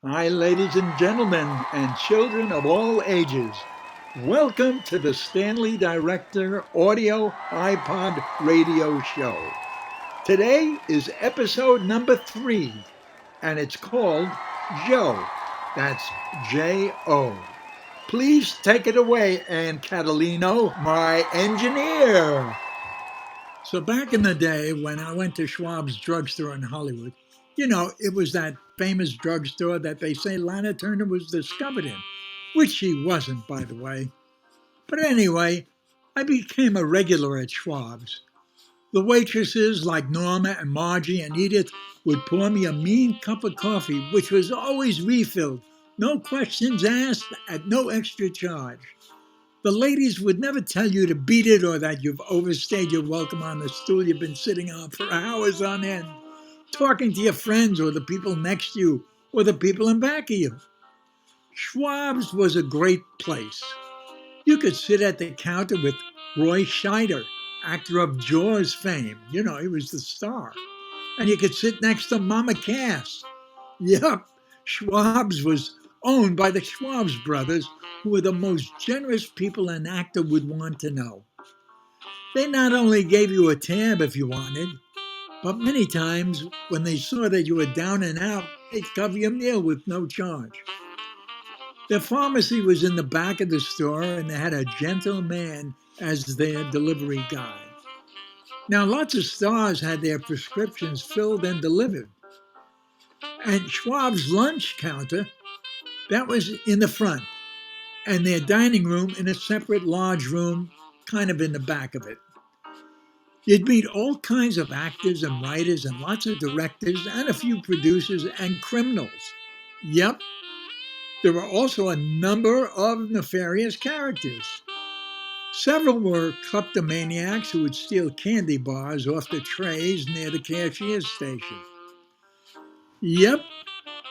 Hi, ladies and gentlemen, and children of all ages. Welcome to the Stanley Director Audio iPod Radio Show. Today is episode number 3, and it's called Joe. That's J-O. Please take it away, Ann Catalino, my engineer. So back in the day when I went to Schwabs drugstore in Hollywood, it was that famous drugstore that they say Lana Turner was discovered in, which she wasn't, by the way. But anyway, I became a regular at Schwabs. The waitresses like Norma and Margie and Edith would pour me a mean cup of coffee, which was always refilled, no questions asked, at no extra charge. The ladies would never tell you to beat it or that you've overstayed your welcome on the stool you've been sitting on for hours on end, talking to your friends or the people next to you or the people in back of you. Schwab's was a great place. You could sit at the counter with Roy Scheider, actor of Jaws fame. He was the star. And you could sit next to Mama Cass. Yep, Schwab's was owned by the Schwabs brothers, who were the most generous people an actor would want to know. They not only gave you a tab if you wanted, but many times when they saw that you were down and out, they'd cover your meal with no charge. Their pharmacy was in the back of the store, and they had a gentle man as their delivery guy. Now, lots of stars had their prescriptions filled and delivered. And Schwab's lunch counter, that was in the front, and their dining room in a separate large room kind of in the back of it. You'd meet all kinds of actors and writers and lots of directors and a few producers and criminals. Yep, there were also a number of nefarious characters. Several were kleptomaniacs who would steal candy bars off the trays near the cashier's station. Yep,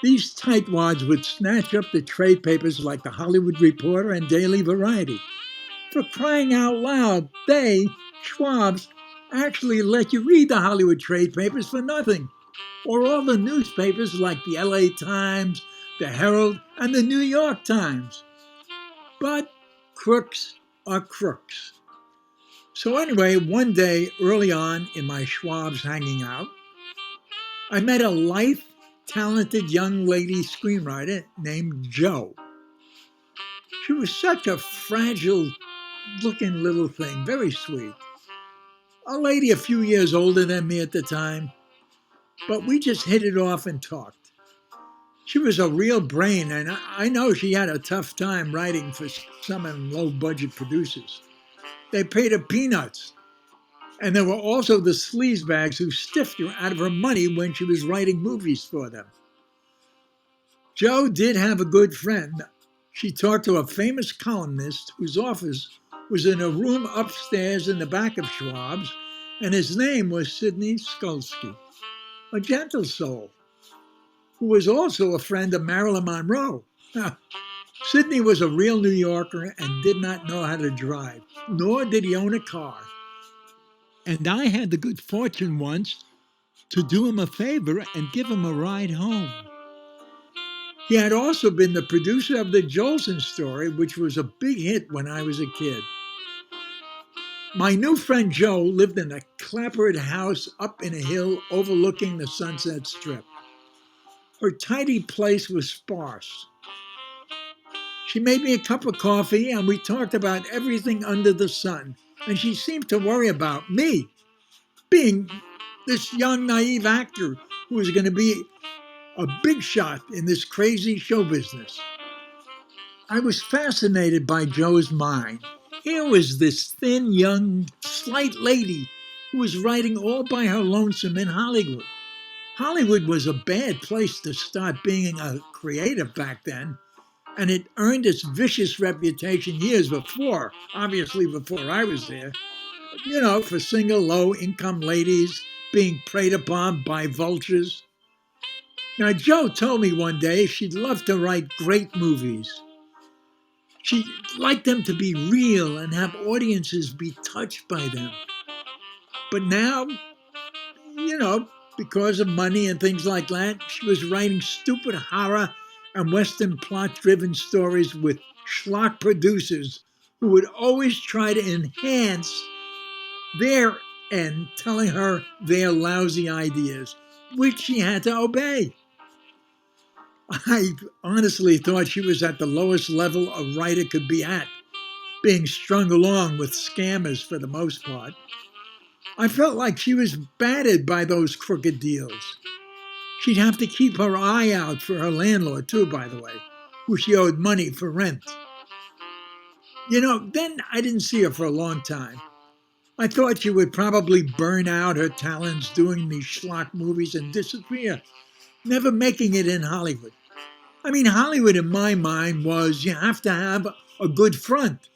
these tightwads would snatch up the trade papers like the Hollywood Reporter and Daily Variety. For crying out loud, they, Schwabs, actually let you read the Hollywood trade papers for nothing, or all the newspapers like the LA Times, the Herald, and the New York Times. But crooks are crooks. So anyway, one day early on in my Schwabs hanging out, I met a lithe, talented young lady screenwriter named Jo. She was such a fragile-looking little thing, very sweet. A lady a few years older than me at the time, but we just hit it off and talked. She was a real brain, and I know she had a tough time writing for some low-budget producers. They paid her peanuts. And there were also the sleazebags who stiffed her out of her money when she was writing movies for them. Jo did have a good friend. She talked to a famous columnist whose office was in a room upstairs in the back of Schwab's, and his name was Sidney Skulski, a gentle soul, who was also a friend of Marilyn Monroe. Sidney was a real New Yorker and did not know how to drive, nor did he own a car. And I had the good fortune once to do him a favor and give him a ride home. He had also been the producer of the Jolson story, which was a big hit when I was a kid. My new friend Jo lived in a clapboard house up in a hill overlooking the Sunset Strip. Her tidy place was sparse. She made me a cup of coffee and we talked about everything under the sun. And she seemed to worry about me being this young, naive actor who was going to be a big shot in this crazy show business. I was fascinated by Jo's mind. Here was this thin, young, slight lady who was writing all by her lonesome in Hollywood. Hollywood was a bad place to start being a creative back then, and it earned its vicious reputation years before, obviously before I was there, for single low-income ladies being preyed upon by vultures. Now, Jo told me one day she'd love to write great movies. She'd like them to be real and have audiences be touched by them. But now, because of money and things like that, she was writing stupid horror and Western plot-driven stories with schlock producers who would always try to enhance their end, telling her their lousy ideas, which she had to obey. I honestly thought she was at the lowest level a writer could be at, being strung along with scammers for the most part. I felt like she was battered by those crooked deals. She'd have to keep her eye out for her landlord, too, by the way, who she owed money for rent. Then I didn't see her for a long time. I thought she would probably burn out her talents doing these schlock movies and disappear, never making it in Hollywood. I mean, Hollywood in my mind was you have to have a good front.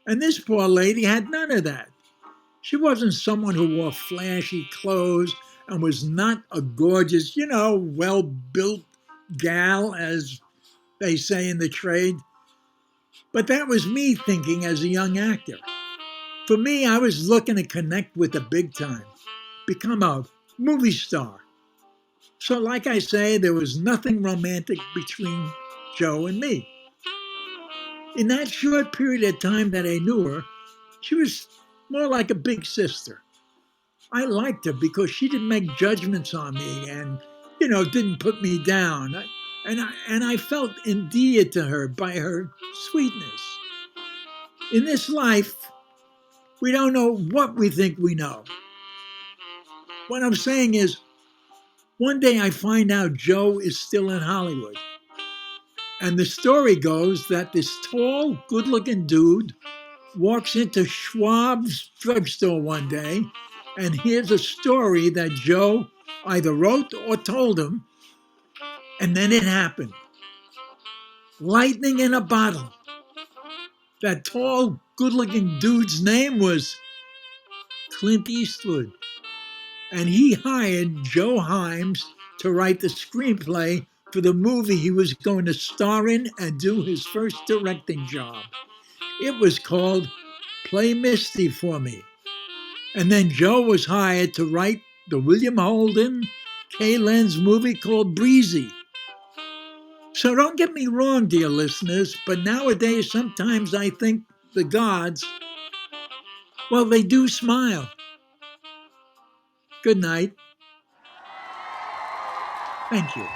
And this poor lady had none of that. She wasn't someone who wore flashy clothes and was not a gorgeous, well-built gal, as they say in the trade. But that was me thinking as a young actor. For me, I was looking to connect with the big time, become a movie star. So like I say, there was nothing romantic between Joe and me. In that short period of time that I knew her, she was more like a big sister. I liked her because she didn't make judgments on me and, didn't put me down. And I felt endeared to her by her sweetness. In this life, we don't know what we think we know. What I'm saying is, one day I find out Joe is still in Hollywood. And the story goes that this tall, good-looking dude walks into Schwabs drugstore one day and hears a story that Joe either wrote or told him, and then it happened. Lightning in a bottle. That tall, good-looking dude's name was Clint Eastwood. And he hired Joe Himes to write the screenplay for the movie he was going to star in and do his first directing job. It was called Play Misty for Me. And then Joe was hired to write the William Holden, Kay Lenz movie called Breezy. So don't get me wrong, dear listeners, but nowadays sometimes I think the gods, well, they do smile. Good night. Thank you.